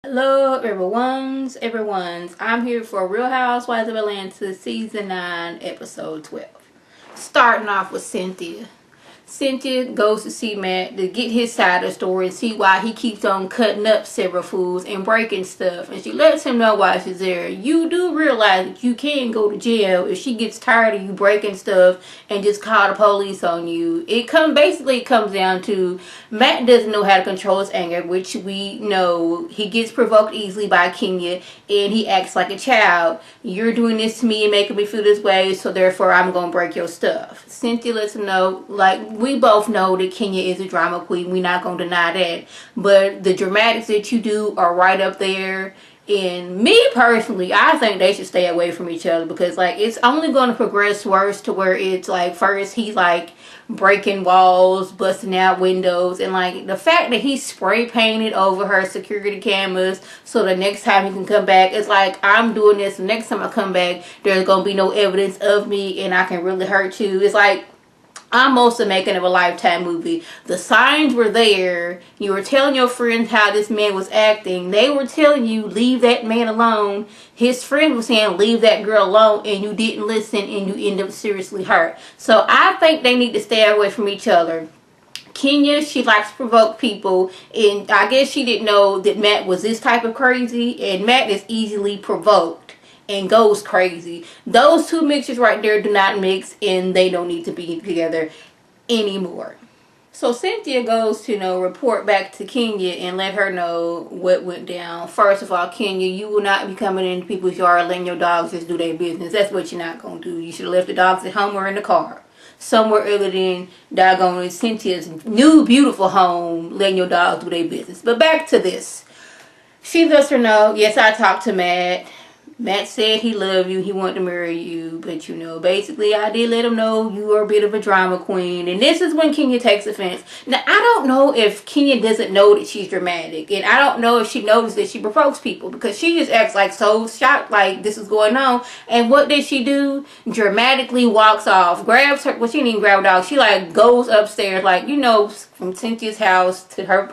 Hello everyone's. I'm here for Real Housewives of Atlanta season 9 episode 12. Starting off with Cynthia. Cynthia goes to see Matt to get his side of the story and see why he keeps on cutting up several foods and breaking stuff. And she lets him know why she's there. You do realize that you can go to jail if she gets tired of you breaking stuff and just call the police on you. It basically comes down to Matt doesn't know how to control his anger, which we know. He gets provoked easily by Kenya and he acts like a child. You're doing this to me and making me feel this way, so therefore I'm going to break your stuff. Cynthia lets him know, like, we both know that Kenya is a drama queen. We're not going to deny that. But the dramatics that you do are right up there. And me personally, I think they should stay away from each other because, like, it's only going to progress worse to where it's like first he's like breaking walls, busting out windows, and like the fact that he spray painted over her security cameras so the next time he can come back, it's like, I'm doing this, the next time I come back there's gonna be no evidence of me and I can really hurt you. It's like almost the making of a Lifetime movie. The signs were there. You were telling your friends how this man was acting. They were telling you, leave that man alone. His friend was saying, leave that girl alone, and you didn't listen and you end up seriously hurt. So I think they need to stay away from each other. Kenya, she likes to provoke people, and I guess she didn't know that Matt was this type of crazy, and Matt is easily provoked and goes crazy. Those two mixtures right there do not mix, and they don't need to be together anymore. So Cynthia goes to report back to Kenya and let her know what went down. First of all, Kenya, you will not be coming into people's yard letting your dogs just do their business. That's what you're not going to do. You should have left the dogs at home or in the car. Somewhere other than doggone Cynthia's new beautiful home, letting your dogs do their business. But back to this. She lets her know, yes, I talked to Matt. Matt said he loved you, he wanted to marry you, but basically I did let him know you are a bit of a drama queen. And this is when Kenya takes offense. Now, I don't know if Kenya doesn't know that she's dramatic, and I don't know if she knows that she provokes people, because she just acts like so shocked like this is going on. And what did she do? Dramatically walks off, grabs her, well, she didn't even grab her dog, she like goes upstairs, like, from Cynthia's house to her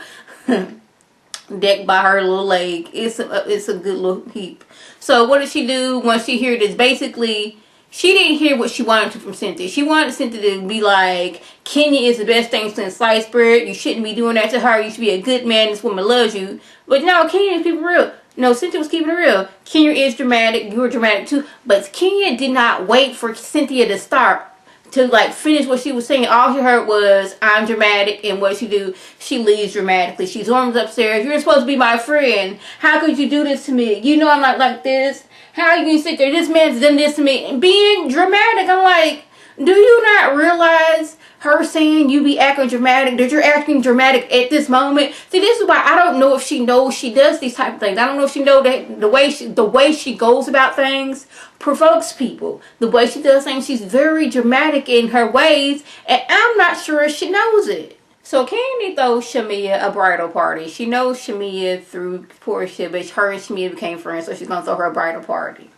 deck by her little leg. It's a good little heap. So what did she do once she heard this? Basically, she didn't hear what she wanted to from Cynthia. She wanted Cynthia to be like, Kenya is the best thing since sliced bread. You shouldn't be doing that to her. You should be a good man. This woman loves you. But no, Kenya is keeping it real. No, Cynthia was keeping it real. Kenya is dramatic. You were dramatic too. But Kenya did not wait for Cynthia to start to like finish what she was saying. All she heard was, I'm dramatic, and what she do, she leaves dramatically. She storms upstairs. You're supposed to be my friend. How could you do this to me? You know I'm not like this. How you can sit there? This man's done this to me. And being dramatic, I'm like, do you not realize her saying you be acting dramatic, that you're acting dramatic at this moment? See, this is why I don't know if she knows she does these type of things. I don't know if she knows that the way she goes about things provokes people. The way she does things, she's very dramatic in her ways, and I'm not sure if she knows it. So Kandi throws SHAMEA a bridal party. She knows SHAMEA through PORTIA, but her and SHAMEA became friends, so she's going to throw her a bridal party.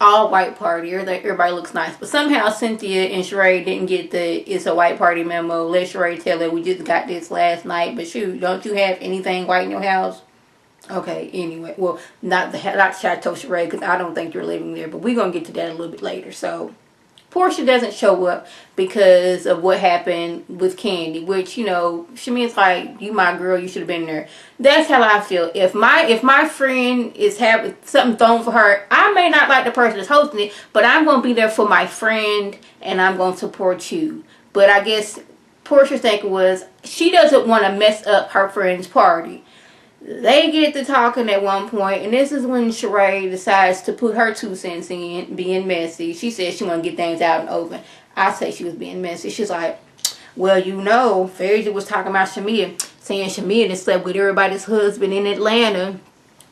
All white party. Everybody looks nice, but somehow Cynthia and SHEREE didn't get the it's a white party memo. Let SHEREE tell her, we just got this last night, but shoot, don't you have anything white in your house? Okay, anyway, well, not Chateau SHEREE, because I don't think you're living there, but we're gonna get to that a little bit later. So Portia doesn't show up because of what happened with Kandi, which, SHAMEA's like, you my girl, you should have been there. That's how I feel. If my friend is having something thrown for her, I may not like the person that's hosting it, but I'm going to be there for my friend, and I'm going to support you. But I guess Portia's thinking was, she doesn't want to mess up her friend's party. They get to talking at one point, and this is when SHEREE decides to put her 2 cents in, being messy. She says she want to get things out in the open. I say she was being messy. She's like, well, Fergie was talking about SHAMEA, saying SHAMEA just slept with everybody's husband in Atlanta.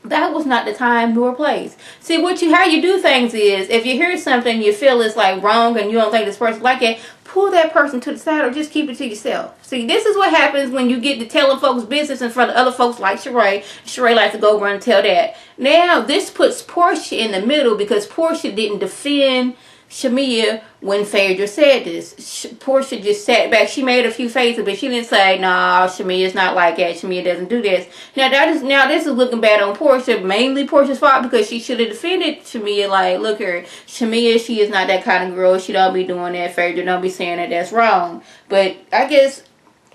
That was not the time nor place. See, how you do things is, if you hear something you feel is like wrong and you don't think this person like it, pull that person to the side or just keep it to yourself. See, this is what happens when you get to telling folks business in front of other folks like SHEREE. SHEREE likes to go run and tell that. Now, this puts Portia in the middle because Portia didn't defend SHAMEA when Phaedra said this. Portia just sat back. She made a few faces, but she didn't say, "Nah, SHAMEA's not like that. SHAMEA doesn't do this." Now this is looking bad on Portia. Mainly Portia's fault because she should have defended SHAMEA. Like, look her, SHAMEA, she is not that kind of girl. She don't be doing that. Phaedra don't be saying that. That's wrong. But I guess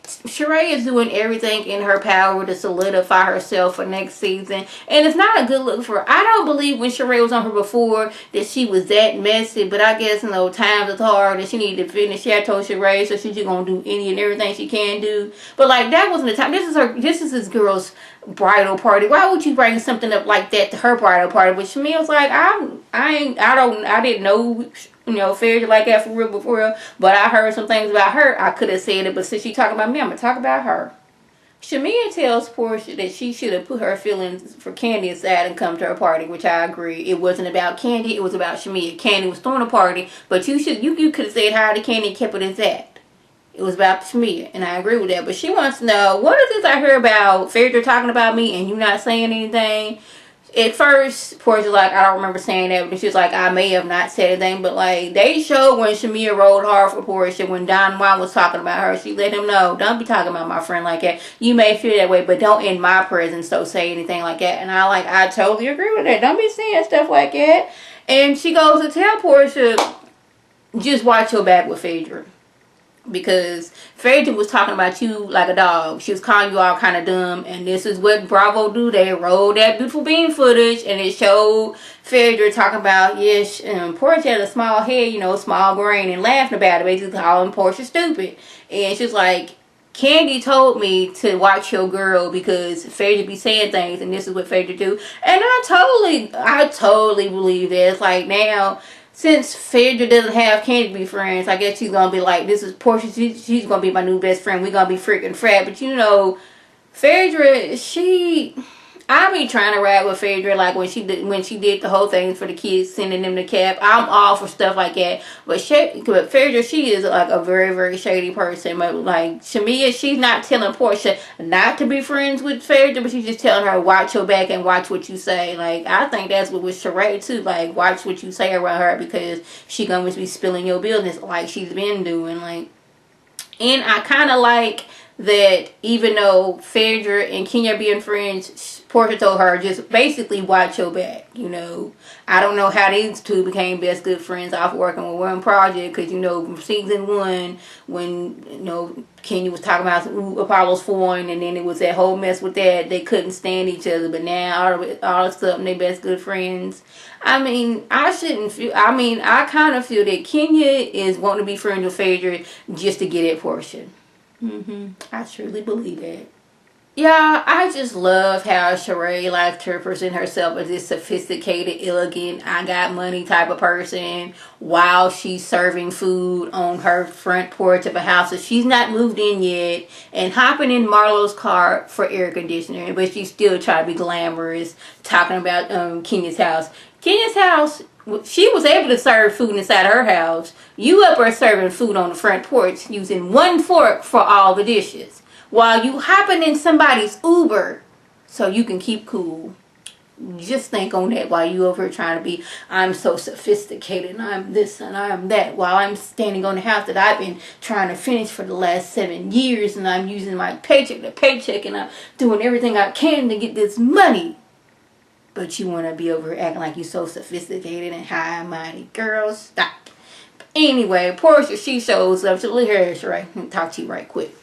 Sheree is doing everything in her power to solidify herself for next season. And it's not a good look for her. I don't believe when Sheree was on her before that she was that messy. But I guess, times is hard and she needed to finish. She had told Sheree, so she's just going to do any and everything she can do. But like, that wasn't the time. This is this girl's bridal party. Why would you bring something up like that to her bridal party? But Shamia was like, I didn't know, Phaedra like that for real, but I heard some things about her. I could have said it, but since she talking about me, I'm gonna talk about her. Shamia tells Portia that she should have put her feelings for KANDI aside and come to her party, which I agree. It wasn't about KANDI, it was about Shamia. KANDI was throwing a party, but you could have said hi to KANDI and kept it as that. It was about Shamia, and I agree with that. But she wants to know, what is this I hear about Phaedra talking about me and you not saying anything? At first, Portia's like, I don't remember saying that. But she was like, I may have not said anything. But like, they showed when Shamia rolled hard for Portia, when Don Juan was talking about her, she let him know, don't be talking about my friend like that. You may feel that way, but don't in my presence don't say anything like that. And I totally agree with that. Don't be saying stuff like that. And she goes to tell Portia, just watch your back with Phaedra. Because Phaedra was talking about you like a dog. She was calling you all kind of dumb. And this is what Bravo do. They rolled that beautiful bean footage. And it showed Phaedra talking about, yes, Portia had a small head, small brain. And laughing about it. Basically calling Portia stupid. And she's like, KANDI told me to watch your girl because Phaedra be saying things. And this is what Phaedra do. And I totally believe that. It's like now, since Phaedra doesn't have KANDI to be friends, I guess she's going to be like, this is Portia, she's going to be my new best friend. We're going to be freaking frat. But Phaedra, I be trying to ride with Phaedra, like when she did the whole thing for the kids, sending them to camp. I'm all for stuff like that. But Phaedra, she is like a very, very shady person. But like Shamia, she's not telling Portia not to be friends with Phaedra, but she's just telling her, watch your back and watch what you say. Like, I think that's what with Sheree too. Like, watch what you say around her because she gonna be spilling your business like she's been doing. Like, and I kind of like that even though Phaedra and Kenya are being friends, Portia told her, just basically watch your back, I don't know how these two became best good friends off working with one project, because, season 1, when, Kenya was talking about Apollo's foreign, and then it was that whole mess with that, they couldn't stand each other, but now, all of a sudden, they best good friends. I kind of feel that Kenya is wanting to be friends with Phaedra just to get at Portia. I truly believe that. Yeah, I just love how Sheree likes to present herself as this sophisticated, elegant, I got money type of person while she's serving food on her front porch of a house that she's not moved in yet, and hopping in MARLO'S car for air conditioning, but she's still trying to be glamorous, talking about Kenya's house. Kenya's house, she was able to serve food inside her house. You up there serving food on the front porch using one fork for all the dishes, while you hopping in somebody's Uber so you can keep cool. Just think on that while you over here trying to be, I'm so sophisticated and I'm this and I'm that, while I'm standing on the house that I've been trying to finish for the last 7 years, and I'm using my paycheck to paycheck, and I'm doing everything I can to get this money. But you want to be over here acting like you're so sophisticated and high and mighty. Girl, stop. Anyway, Portia, she shows up. So look here, Sheree. Talk to you right quick.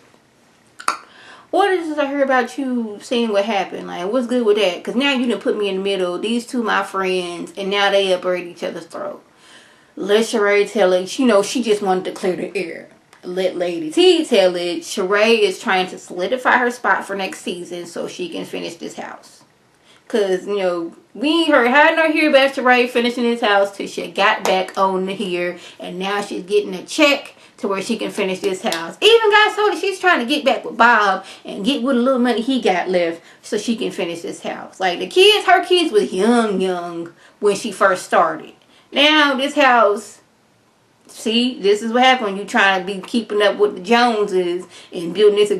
What is this I heard about you seeing what happened? Like, what's good with that? Because now you done put me in the middle. These two my friends, and now they up at each other's throat. Let Sheree tell it. She just wanted to clear the air. Let Lady T tell it. Sheree is trying to solidify her spot for next season so she can finish this house. Because, we ain't had no hear about Sheree finishing this house till she got back on here. And now she's getting a check to where she can finish this house. Even got so that she's trying to get back with Bob and get what little money he got left so she can finish this house. Like, her kids was young when she first started. Now, this house, see, this is what happens when you trying to be keeping up with the Joneses and building this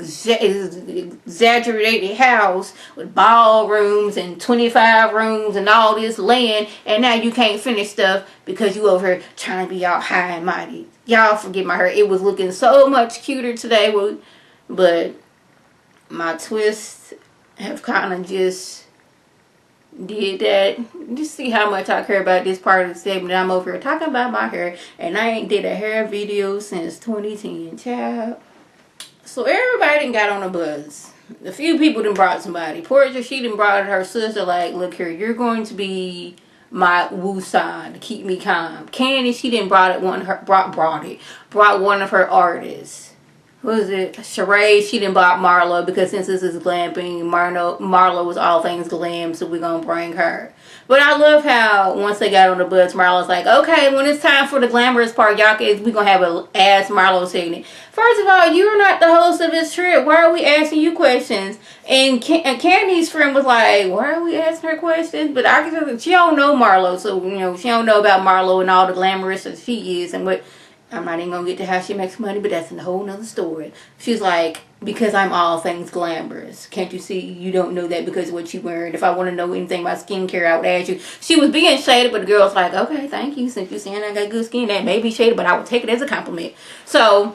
exaggerated house with ballrooms and 25 rooms and all this land, and now you can't finish stuff because you over here trying to be all high and mighty. Y'all forgive my hair. It was looking so much cuter today, but my twists have kind of just did that. Just see how much I care about this part of the segment. I'm over here talking about my hair, and I ain't did a hair video since 2010, child. So everybody done got on a buzz. A few people done brought somebody. Portia, she done brought her sister, like, look here, you're going to be my woo sign to keep me calm. Kandi, she done brought one of her artists. What was it? Sheree, she didn't bought Marlo because since this is glamping, Marlo was all things glam, so we're going to bring her. But I love how once they got on the bus, Marlo's like, okay, when it's time for the glamorous part, y'all we're going to have a Ask Marlo segment. First of all, you're not the host of this trip. Why are we asking you questions? And Kandi's friend was like, why are we asking her questions? But I can she don't know Marlo, so, you know, she don't know about Marlo and all the glamorous that she is and what. I'm not even going to get to how she makes money, but that's a whole nother story. She's like, because I'm all things glamorous. Can't you see? You don't know that because of what you wearing. If I want to know anything about skincare, I would ask you. She was being shaded, but the girl's like, okay, thank you. Since you're saying I got good skin, that may be shaded, but I would take it as a compliment. So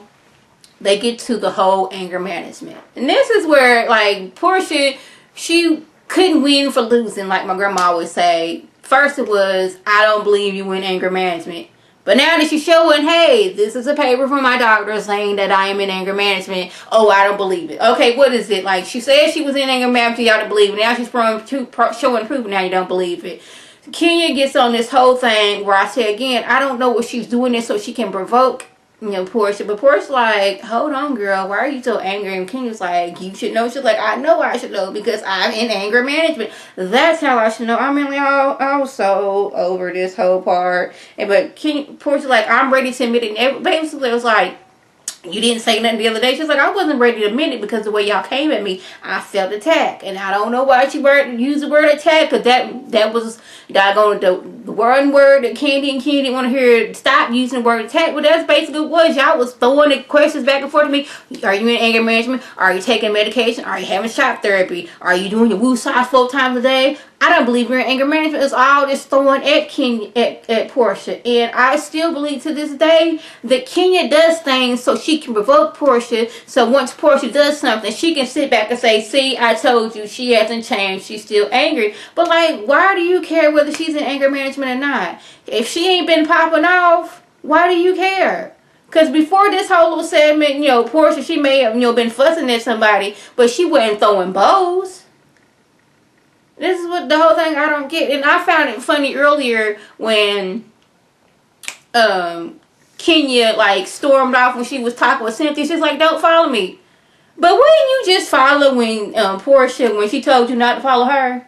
they get to the whole anger management. And this is where, like, Portia, she couldn't win for losing, like my grandma always say. First it was, I don't believe you in anger management. But now that she's showing, hey, this is a paper from my doctor saying that I am in anger management. Oh, I don't believe it. Okay, what is it? Like, she said she was in anger management, y'all don't believe it. Now she's showing proof, now you don't believe it. Kenya gets on this whole thing where I say again, I don't know what she's doing this so she can provoke, you know, Portia. But Portia's like, hold on, girl, why are you so angry? And Kenya's like, you should know. She's like, I know I should know because I'm in anger management. That's how I should know. I'm really all so over this whole part. And but Portia's like, I'm ready to admit it. And basically it was like, you didn't say nothing the other day. She's like, I wasn't ready to admit it because the way y'all came at me, I felt attacked. And I don't know why she used the word attack, because that was doggone the one word that Kandi and Kenny didn't want to hear. Stop using the word attack. But that's basically what y'all was throwing the questions back and forth to me. Are you in anger management? Are you taking medication? Are you having shock therapy? Are you doing your woo size 4 times a day? I don't believe you're in anger management. It's all just throwing at Kenya, at Portia. And I still believe to this day that Kenya does things so she can provoke Portia. So once Portia does something, she can sit back and say, see, I told you, she hasn't changed. She's still angry. But like, why do you care whether she's in anger management or not? If she ain't been popping off, why do you care? Because before this whole little segment, you know, Portia, she may have, you know, been fussing at somebody, but she wasn't throwing bows. This is what the whole thing I don't get. And I found it funny earlier when Kenya like stormed off when she was talking with Cynthia. She's like, don't follow me. But wouldn't you just follow when Portia, when she told you not to follow her?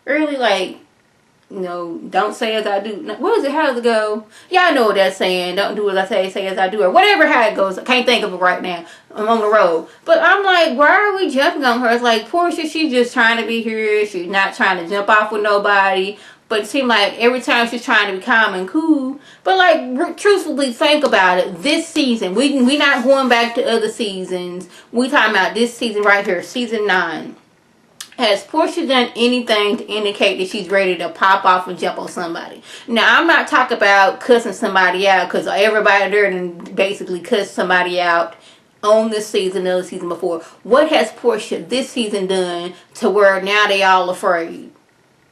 Really, like, you know, don't say as I do. What is it? How does it go? Y'all know what that's saying. Don't do as I say, say as I do. Or whatever how it goes. I can't think of it right now. I'm on the road. But I'm like, why are we jumping on her? It's like, Portia, she's just trying to be here. She's not trying to jump off with nobody. But it seemed like every time she's trying to be calm and cool. But like, truthfully, think about it. This season, we not going back to other seasons. We talking about this season right here, season 9. Has Portia done anything to indicate that she's ready to pop off and jump on somebody? Now, I'm not talking about cussing somebody out, because everybody there done basically cussed somebody out on this season, the season before. What has Portia this season done to where now they all afraid?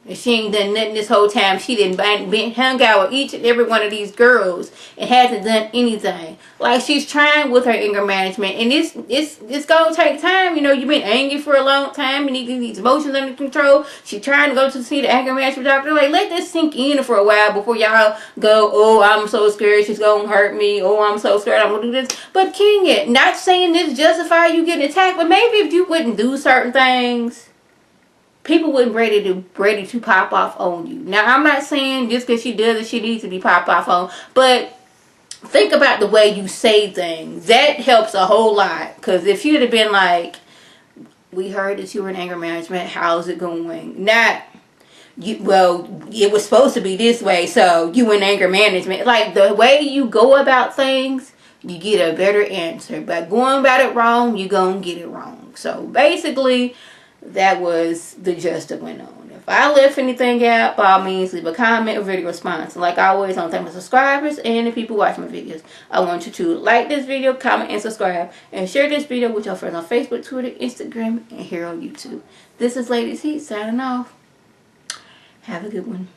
And she ain't done nothing this whole time. She didn't been hung out with each and every one of these girls and hasn't done anything. Like, she's trying with her anger management, and it's gonna take time. You know, you've been angry for a long time. You need these emotions under control. She's trying to go to see the anger management doctor. Like, let this sink in for a while before y'all go, oh, I'm so scared she's gonna hurt me. Oh, I'm so scared I'm gonna do this. But Kenya, not saying this justify you getting attacked, but maybe if you wouldn't do certain things, people wouldn't ready to pop off on you. Now, I'm not saying just because she does it, she needs to be popped off on. But think about the way you say things. That helps a whole lot. Because if you'd have been like, we heard that you were in anger management, how's it going? Not, it was supposed to be this way, so you in anger management. Like, the way you go about things, you get a better answer. But going about it wrong, you're going to get it wrong. So basically, that was the gist that went on. If I left anything out, by all means, leave a comment or video response. Like always, I want to thank my subscribers and the people watching my videos. I want you to like this video, comment, and subscribe. And share this video with your friends on Facebook, Twitter, Instagram, and here on YouTube. This is Ladies Heat signing off. Have a good one.